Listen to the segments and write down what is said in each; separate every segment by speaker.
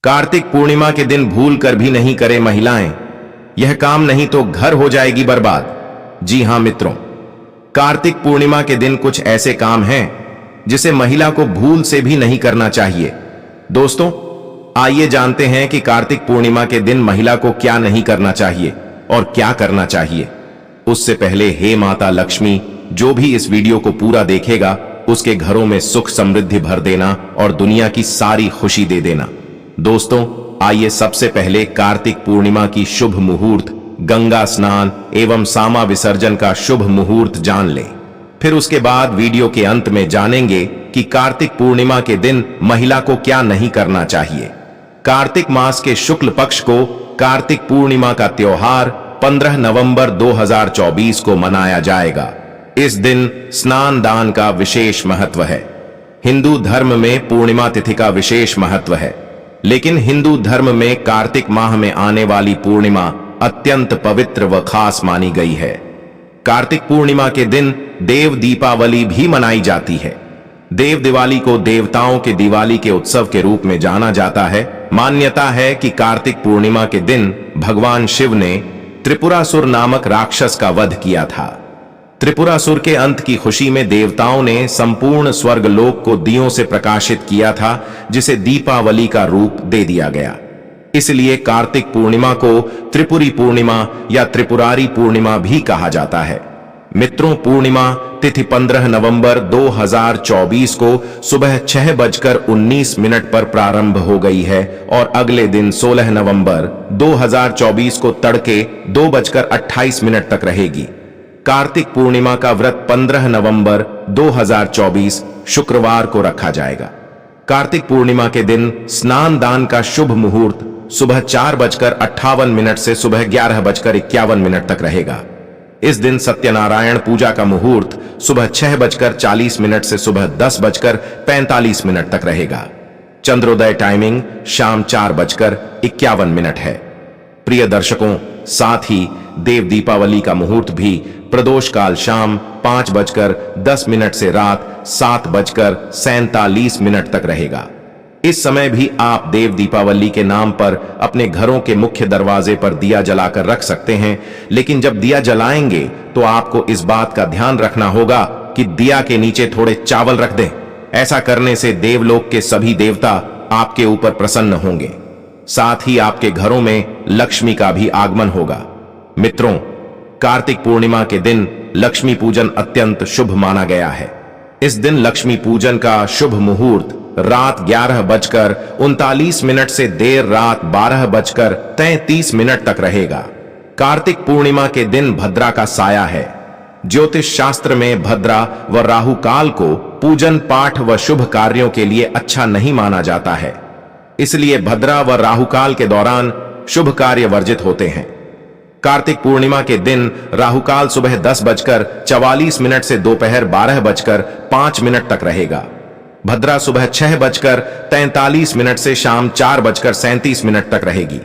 Speaker 1: कार्तिक पूर्णिमा के दिन भूल कर भी नहीं करे महिलाएं, यह काम नहीं तो घर हो जाएगी बर्बाद। जी हां मित्रों, कार्तिक पूर्णिमा के दिन कुछ ऐसे काम हैं जिसे महिला को भूल से भी नहीं करना चाहिए। दोस्तों, आइए जानते हैं कि कार्तिक पूर्णिमा के दिन महिला को क्या नहीं करना चाहिए और क्या करना चाहिए। उससे पहले हे माता लक्ष्मी, जो भी इस वीडियो को पूरा देखेगा उसके घरों में सुख समृद्धि भर देना और दुनिया की सारी खुशी दे देना। दोस्तों, आइए सबसे पहले कार्तिक पूर्णिमा की शुभ मुहूर्त, गंगा स्नान एवं सामा विसर्जन का शुभ मुहूर्त जान लें। फिर उसके बाद वीडियो के अंत में जानेंगे कि कार्तिक पूर्णिमा के दिन महिला को क्या नहीं करना चाहिए। कार्तिक मास के शुक्ल पक्ष को कार्तिक पूर्णिमा का त्योहार 15 नवंबर 2024 को मनाया जाएगा। इस दिन स्नान दान का विशेष महत्व है। हिंदू धर्म में पूर्णिमा तिथि का विशेष महत्व है, लेकिन हिंदू धर्म में कार्तिक माह में आने वाली पूर्णिमा अत्यंत पवित्र व खास मानी गई है। कार्तिक पूर्णिमा के दिन देव दीपावली भी मनाई जाती है। देव दिवाली को देवताओं के दिवाली के उत्सव के रूप में जाना जाता है। मान्यता है कि कार्तिक पूर्णिमा के दिन भगवान शिव ने त्रिपुरासुर नामक राक्षस का वध किया था। त्रिपुरासुर के अंत की खुशी में देवताओं ने संपूर्ण स्वर्गलोक को दियों से प्रकाशित किया था, जिसे दीपावली का रूप दे दिया गया। इसलिए कार्तिक पूर्णिमा को त्रिपुरी पूर्णिमा या त्रिपुरारी पूर्णिमा भी कहा जाता है। मित्रों, पूर्णिमा तिथि 15 नवंबर 2024 को सुबह 6:19 पर प्रारंभ हो गई है और अगले दिन 16 नवंबर 2024 को तड़के 2:28 तक रहेगी। कार्तिक पूर्णिमा का व्रत 15 नवंबर 2024 शुक्रवार को रखा जाएगा। कार्तिक पूर्णिमा के दिन स्नान दान का शुभ मुहूर्त सुबह 4:58 से सुबह 11:51 तक रहेगा। इस दिन सत्यनारायण पूजा का मुहूर्त सुबह 6:40 से सुबह 10:45 तक रहेगा। चंद्रोदय टाइमिंग शाम 4:51 है। प्रिय दर्शकों, साथ ही देव दीपावली का मुहूर्त भी प्रदोष काल शाम 5:10 से रात 7:47 तक रहेगा। इस समय भी आप देव दीपावली के नाम पर अपने घरों के मुख्य दरवाजे पर दिया जलाकर रख सकते हैं, लेकिन जब दिया जलाएंगे तो आपको इस बात का ध्यान रखना होगा कि दिया के नीचे थोड़े चावल रख दें। ऐसा करने से देवलोक के सभी देवता आपके ऊपर प्रसन्न होंगे। साथ ही आपके घरों में लक्ष्मी का भी आगमन होगा। मित्रों, कार्तिक पूर्णिमा के दिन लक्ष्मी पूजन अत्यंत शुभ माना गया है। इस दिन लक्ष्मी पूजन का शुभ मुहूर्त रात 11:39 से देर रात 12:33 तक रहेगा। कार्तिक पूर्णिमा के दिन भद्रा का साया है। ज्योतिष शास्त्र में भद्रा व राहु काल को पूजन पाठ व शुभ कार्यों के लिए अच्छा नहीं माना जाता है। इसलिए भद्रा व राहु काल के दौरान शुभ कार्य वर्जित होते हैं। कार्तिक पूर्णिमा के दिन राहुकाल सुबह 10:44 से दोपहर 12:05 तक रहेगा। भद्रा सुबह 6:43 से शाम 4:37 तक रहेगी।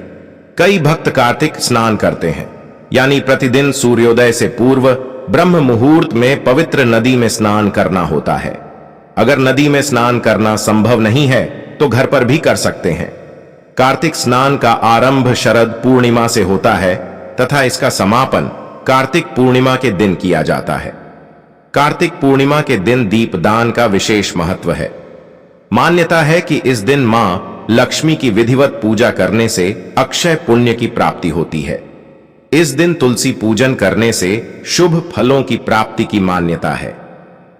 Speaker 1: कई भक्त कार्तिक स्नान करते हैं, यानी प्रतिदिन सूर्योदय से पूर्व ब्रह्म मुहूर्त में पवित्र नदी में स्नान करना होता है। अगर नदी में स्नान करना संभव नहीं है तो घर पर भी कर सकते हैं। कार्तिक स्नान का आरंभ शरद पूर्णिमा से होता है तथा इसका समापन कार्तिक पूर्णिमा के दिन किया जाता है। कार्तिक पूर्णिमा के दिन दीपदान का विशेष महत्व है। मान्यता है कि इस दिन मां लक्ष्मी की विधिवत पूजा करने से अक्षय पुण्य की प्राप्ति होती है। इस दिन तुलसी पूजन करने से शुभ फलों की प्राप्ति की मान्यता है।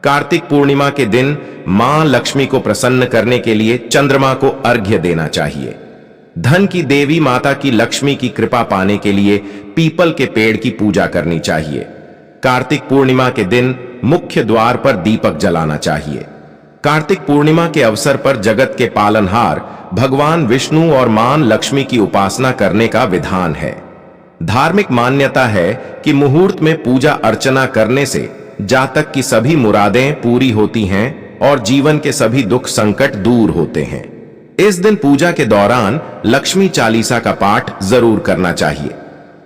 Speaker 1: कार्तिक पूर्णिमा के दिन मां लक्ष्मी को प्रसन्न करने के लिए चंद्रमा को अर्घ्य देना चाहिए। धन की देवी माता की लक्ष्मी की कृपा पाने के लिए पीपल के पेड़ की पूजा करनी चाहिए। कार्तिक पूर्णिमा के दिन मुख्य द्वार पर दीपक जलाना चाहिए। कार्तिक पूर्णिमा के अवसर पर जगत के पालनहार भगवान विष्णु और मां लक्ष्मी की उपासना करने का विधान है। धार्मिक मान्यता है कि मुहूर्त में पूजा अर्चना करने से जातक की सभी मुरादें पूरी होती हैं और जीवन के सभी दुख संकट दूर होते हैं। इस दिन पूजा के दौरान लक्ष्मी चालीसा का पाठ जरूर करना चाहिए।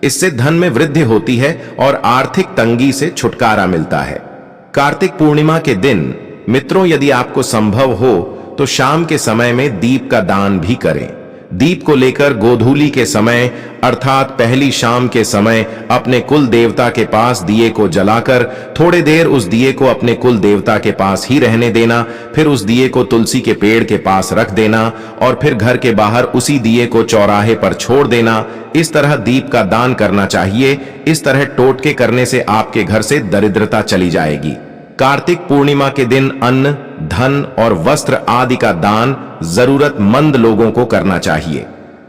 Speaker 1: इससे धन में वृद्धि होती है और आर्थिक तंगी से छुटकारा मिलता है। कार्तिक पूर्णिमा के दिन मित्रों, यदि आपको संभव हो तो शाम के समय में दीप का दान भी करें। दीप को लेकर गोधूली के समय अर्थात पहली शाम के समय अपने कुल देवता के पास दिए को जलाकर थोड़ी देर उस दिए को अपने कुल देवता के पास ही रहने देना, फिर उस दिए को तुलसी के पेड़ के पास रख देना और फिर घर के बाहर उसी दिए को चौराहे पर छोड़ देना। इस तरह दीप का दान करना चाहिए। इस तरह टोटके करने से आपके घर से दरिद्रता चली जाएगी। कार्तिक पूर्णिमा के दिन अन्न, धन और वस्त्र आदि का दान जरूरतमंद लोगों को करना चाहिए।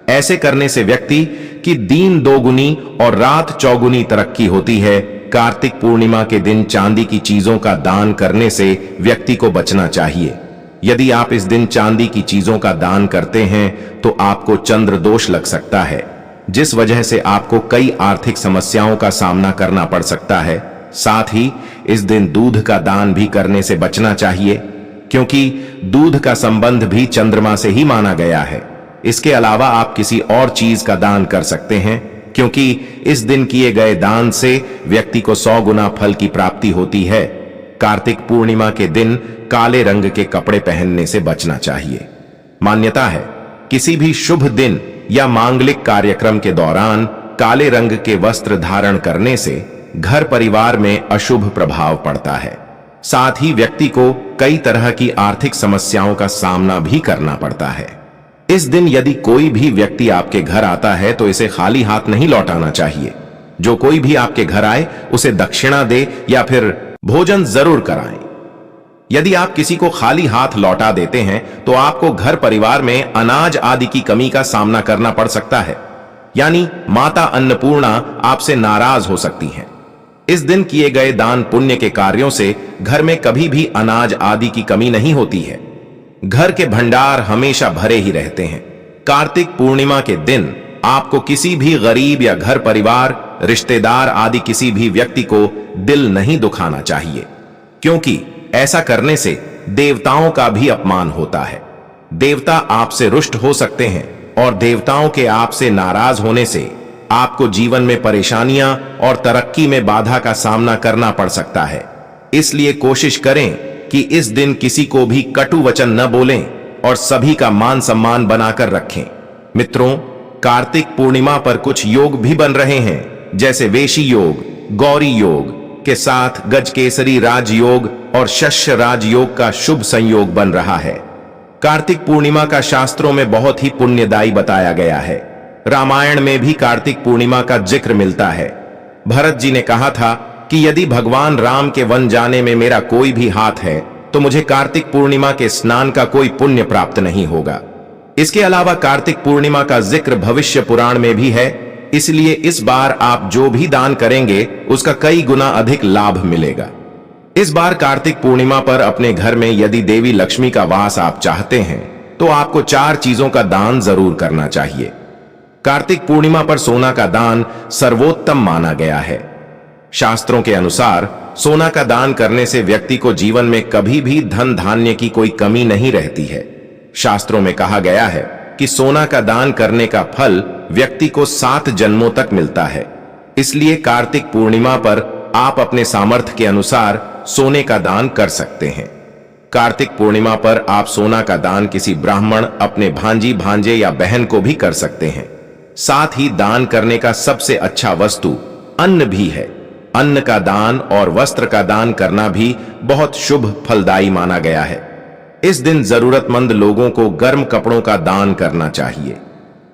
Speaker 1: ऐसे करने से व्यक्ति की दिन दोगुनी और रात चौगुनी तरक्की होती है। कार्तिक पूर्णिमा के दिन चांदी की चीजों का दान करने से व्यक्ति को बचना चाहिए। यदि आप इस दिन चांदी की चीजों का दान करते हैं तो आपको चंद्र दोष लग सकता है, जिस वजह से आपको कई आर्थिक समस्याओं का सामना करना पड़ सकता है। साथ ही इस दिन दूध का दान भी करने से बचना चाहिए, क्योंकि दूध का संबंध भी चंद्रमा से ही माना गया है। इसके अलावा आप किसी और चीज का दान कर सकते हैं, क्योंकि इस दिन किए गए दान से व्यक्ति को 100 गुना फल की प्राप्ति होती है। कार्तिक पूर्णिमा के दिन काले रंग के कपड़े पहनने से बचना चाहिए। मान्यता है किसी भी शुभ दिन या मांगलिक कार्यक्रम के दौरान काले रंग के वस्त्र धारण करने से घर परिवार में अशुभ प्रभाव पड़ता है। साथ ही व्यक्ति को कई तरह की आर्थिक समस्याओं का सामना भी करना पड़ता है। इस दिन यदि कोई भी व्यक्ति आपके घर आता है तो इसे खाली हाथ नहीं लौटाना चाहिए। जो कोई भी आपके घर आए उसे दक्षिणा दे या फिर भोजन जरूर कराएं। यदि आप किसी को खाली हाथ लौटा देते हैं तो आपको घर परिवार में अनाज आदि की कमी का सामना करना पड़ सकता है, यानी माता अन्नपूर्णा आपसे नाराज हो सकती हैं। इस दिन किए गए दान पुण्य के कार्यों से घर में कभी भी अनाज आदि की कमी नहीं होती है। घर के भंडार हमेशा भरे ही रहते हैं। कार्तिक पूर्णिमा के दिन आपको किसी भी गरीब या घर परिवार, रिश्तेदार आदि किसी भी व्यक्ति को दिल नहीं दुखाना चाहिए, क्योंकि ऐसा करने से देवताओं का भी अपमान होता है। देवता आपसे रुष्ट हो सकते हैं और देवताओं के आपसे नाराज होने से आपको जीवन में परेशानियां और तरक्की में बाधा का सामना करना पड़ सकता है। इसलिए कोशिश करें कि इस दिन किसी को भी कटु वचन न बोलें और सभी का मान सम्मान बनाकर रखें। मित्रों, कार्तिक पूर्णिमा पर कुछ योग भी बन रहे हैं, जैसे वेशी योग, गौरी योग के साथ गजकेसरी राजयोग और शस्य राजयोग का शुभ संयोग बन रहा है। कार्तिक पूर्णिमा का शास्त्रों में बहुत ही पुण्यदायी बताया गया है। रामायण में भी कार्तिक पूर्णिमा का जिक्र मिलता है। भरत जी ने कहा था कि यदि भगवान राम के वन जाने में मेरा कोई भी हाथ है तो मुझे कार्तिक पूर्णिमा के स्नान का कोई पुण्य प्राप्त नहीं होगा। इसके अलावा कार्तिक पूर्णिमा का जिक्र भविष्य पुराण में भी है, इसलिए इस बार आप जो भी दान करेंगे उसका कई गुना अधिक लाभ मिलेगा। इस बार कार्तिक पूर्णिमा पर अपने घर में यदि देवी लक्ष्मी का वास आप चाहते हैं तो आपको 4 चीजों का दान जरूर करना चाहिए। कार्तिक पूर्णिमा पर सोना का दान सर्वोत्तम माना गया है। शास्त्रों के अनुसार सोना का दान करने से व्यक्ति को जीवन में कभी भी धन धान्य की कोई कमी नहीं रहती है। शास्त्रों में कहा गया है कि सोना का दान करने का फल व्यक्ति को 7 जन्मों तक मिलता है। इसलिए कार्तिक पूर्णिमा पर आप अपने सामर्थ्य के अनुसार सोने का दान कर सकते हैं। कार्तिक पूर्णिमा पर आप सोना का दान किसी ब्राह्मण, अपने भांजी, भांजे या बहन को भी कर सकते हैं। साथ ही दान करने का सबसे अच्छा वस्तु अन्न भी है। अन्न का दान और वस्त्र का दान करना भी बहुत शुभ फलदायी माना गया है। इस दिन जरूरतमंद लोगों को गर्म कपड़ों का दान करना चाहिए।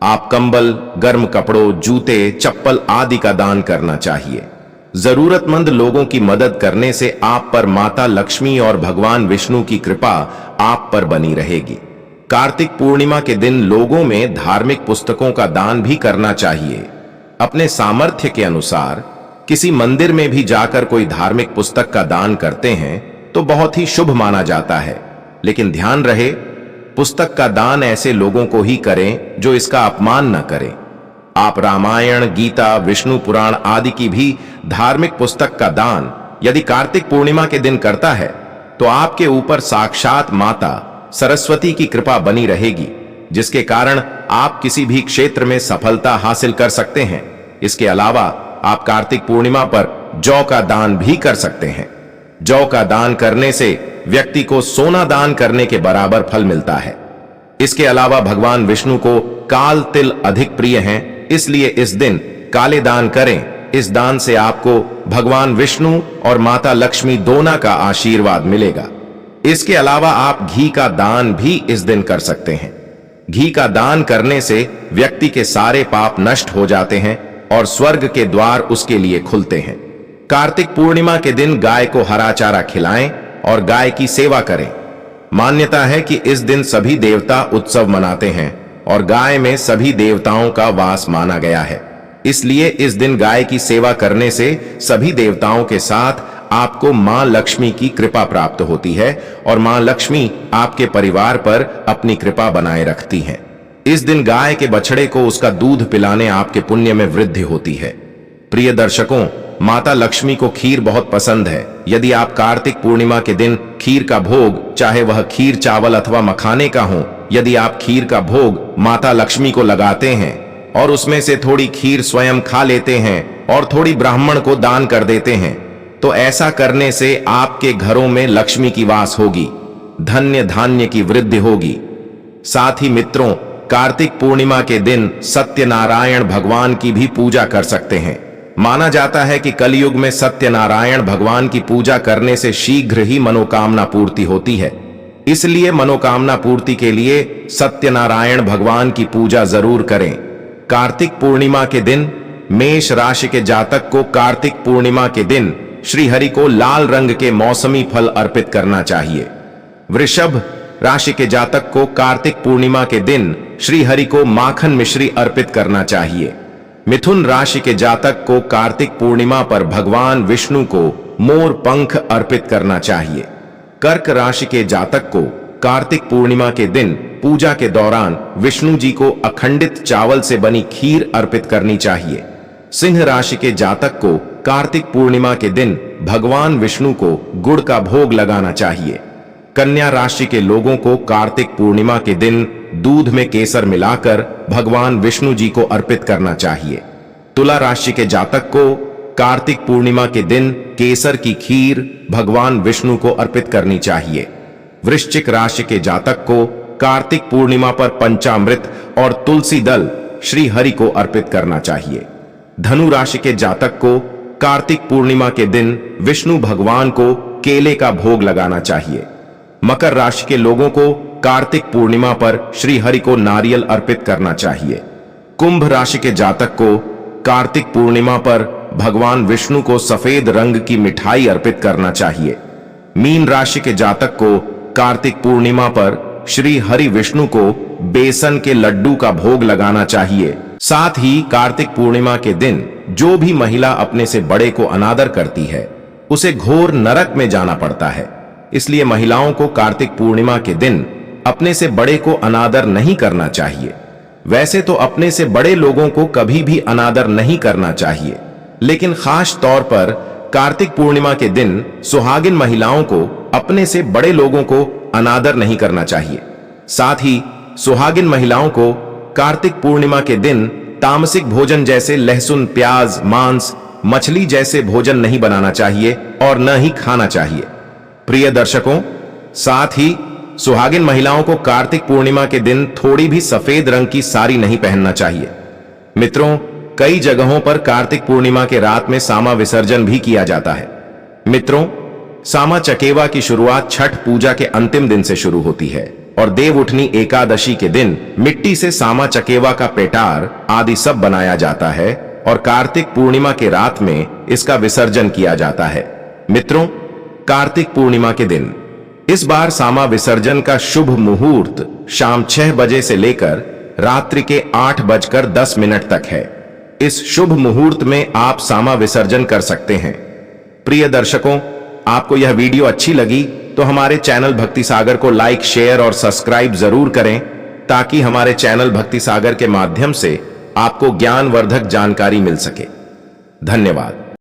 Speaker 1: आप कंबल, गर्म कपड़ों, जूते, चप्पल आदि का दान करना चाहिए। जरूरतमंद लोगों की मदद करने से आप पर माता लक्ष्मी और भगवान विष्णु की कृपा आप पर बनी रहेगी। कार्तिक पूर्णिमा के दिन लोगों में धार्मिक पुस्तकों का दान भी करना चाहिए। अपने सामर्थ्य के अनुसार किसी मंदिर में भी जाकर कोई धार्मिक पुस्तक का दान करते हैं तो बहुत ही शुभ माना जाता है। लेकिन ध्यान रहे, पुस्तक का दान ऐसे लोगों को ही करें जो इसका अपमान न करें। आप रामायण, गीता, विष्णु पुराण आदि की भी धार्मिक पुस्तक का दान यदि कार्तिक पूर्णिमा के दिन करता है तो आपके ऊपर साक्षात माता सरस्वती की कृपा बनी रहेगी, जिसके कारण आप किसी भी क्षेत्र में सफलता हासिल कर सकते हैं। इसके अलावा आप कार्तिक पूर्णिमा पर जौ का दान भी कर सकते हैं। जौ का दान करने से व्यक्ति को सोना दान करने के बराबर फल मिलता है। इसके अलावा भगवान विष्णु को काल तिल अधिक प्रिय हैं, इसलिए इस दिन काले दान करें। इस दान से आपको भगवान विष्णु और माता लक्ष्मी दोनों का आशीर्वाद मिलेगा। इसके अलावा आप घी का दान भी इस दिन कर सकते हैं। घी का दान करने से व्यक्ति के सारे पाप नष्ट हो जाते हैं और स्वर्ग के द्वार उसके लिए खुलते हैं। कार्तिक पूर्णिमा के दिन गाय को हरा चारा खिलाएं और गाय की सेवा करें। मान्यता है कि इस दिन सभी देवता उत्सव मनाते हैं और गाय में सभी देवताओं का वास माना गया है। इसलिए इस दिन गाय की सेवा करने से सभी देवताओं के साथ आपको मां लक्ष्मी की कृपा प्राप्त होती है और मां लक्ष्मी आपके परिवार पर अपनी कृपा बनाए रखती हैं। इस दिन गाय के बछड़े को उसका दूध पिलाने आपके पुण्य में वृद्धि होती है। प्रिय दर्शकों, माता लक्ष्मी को खीर बहुत पसंद है। यदि आप कार्तिक पूर्णिमा के दिन खीर का भोग, चाहे वह खीर चावल अथवा मखाने का हो, यदि आप खीर का भोग माता लक्ष्मी को लगाते हैं और उसमें से थोड़ी खीर स्वयं खा लेते हैं और थोड़ी ब्राह्मण को दान कर देते हैं, तो ऐसा करने से आपके घरों में लक्ष्मी की वास होगी, धन्य धान्य की वृद्धि होगी। साथ ही मित्रों, कार्तिक पूर्णिमा के दिन सत्यनारायण भगवान की भी पूजा कर सकते हैं। माना जाता है कि कलयुग में सत्यनारायण भगवान की पूजा करने से शीघ्र ही मनोकामना पूर्ति होती है। इसलिए मनोकामना पूर्ति के लिए सत्यनारायण भगवान की पूजा जरूर करें। कार्तिक पूर्णिमा के दिन मेष राशि के जातक को कार्तिक पूर्णिमा के दिन श्री हरि को लाल रंग के मौसमी फल अर्पित करना चाहिए। वृषभ राशि के जातक को कार्तिक पूर्णिमा के दिन श्री हरि को माखन मिश्री अर्पित करना चाहिए। मिथुन राशि के जातक को कार्तिक पूर्णिमा पर भगवान विष्णु को मोर पंख अर्पित करना चाहिए। कर्क राशि के जातक को कार्तिक पूर्णिमा के दिन पूजा के दौरान विष्णु जी को अखंडित चावल से बनी खीर अर्पित करनी चाहिए। सिंह राशि के जातक को कार्तिक पूर्णिमा के दिन भगवान विष्णु को गुड़ का भोग लगाना चाहिए। कन्या राशि के लोगों को कार्तिक पूर्णिमा के दिन दूध में केसर मिलाकर भगवान विष्णु जी को अर्पित करना चाहिए। तुला राशि के जातक को कार्तिक पूर्णिमा के दिन केसर की खीर भगवान विष्णु को अर्पित करनी चाहिए। वृश्चिक राशि के जातक को कार्तिक पूर्णिमा पर पंचामृत और तुलसी दल श्री हरि को अर्पित करना चाहिए। धनु राशि के जातक को कार्तिक पूर्णिमा के दिन विष्णु भगवान को केले का भोग लगाना चाहिए। मकर राशि के लोगों को कार्तिक पूर्णिमा पर श्री हरि को नारियल अर्पित करना चाहिए। कुंभ राशि के जातक को कार्तिक पूर्णिमा पर भगवान विष्णु को सफेद रंग की मिठाई अर्पित करना चाहिए। मीन राशि के जातक को कार्तिक पूर्णिमा पर श्री हरि विष्णु को बेसन के लड्डू का भोग लगाना चाहिए। साथ ही कार्तिक पूर्णिमा के दिन जो भी महिला अपने से बड़े को अनादर करती है, उसे घोर नरक में जाना पड़ता है। इसलिए महिलाओं को कार्तिक पूर्णिमा के दिन अपने से बड़े को अनादर नहीं करना चाहिए। वैसे तो अपने से बड़े लोगों को कभी भी अनादर नहीं करना चाहिए, लेकिन खास तौर पर कार्तिक पूर्णिमा के दिन सुहागिन महिलाओं को अपने से बड़े लोगों को अनादर नहीं करना चाहिए। साथ ही सुहागिन महिलाओं को कार्तिक पूर्णिमा के दिन तामसिक भोजन जैसे लहसुन, प्याज, मांस, मछली जैसे भोजन नहीं बनाना चाहिए और न ही खाना चाहिए। प्रिय दर्शकों, साथ ही सुहागिन महिलाओं को कार्तिक पूर्णिमा के दिन थोड़ी भी सफेद रंग की साड़ी नहीं पहनना चाहिए। मित्रों, कई जगहों पर कार्तिक पूर्णिमा के रात में सामा विसर्जन भी किया जाता है। मित्रों, सामा चकेवा की शुरुआत छठ पूजा के अंतिम दिन से शुरू होती है और देवउठनी एकादशी के दिन मिट्टी से सामा चकेवा का पेटार आदि सब बनाया जाता है और कार्तिक पूर्णिमा के रात में इसका विसर्जन किया जाता है। मित्रों, कार्तिक पूर्णिमा के दिन इस बार सामा विसर्जन का शुभ मुहूर्त शाम 6 बजे से लेकर रात्रि के 8:10 तक है। इस शुभ मुहूर्त में आप सामा विसर्जन कर सकते हैं। प्रिय दर्शकों, आपको यह वीडियो अच्छी लगी तो हमारे चैनल भक्ति सागर को लाइक, शेयर और सब्सक्राइब जरूर करें, ताकि हमारे चैनल भक्ति सागर के माध्यम से आपको ज्ञानवर्धक जानकारी मिल सके। धन्यवाद।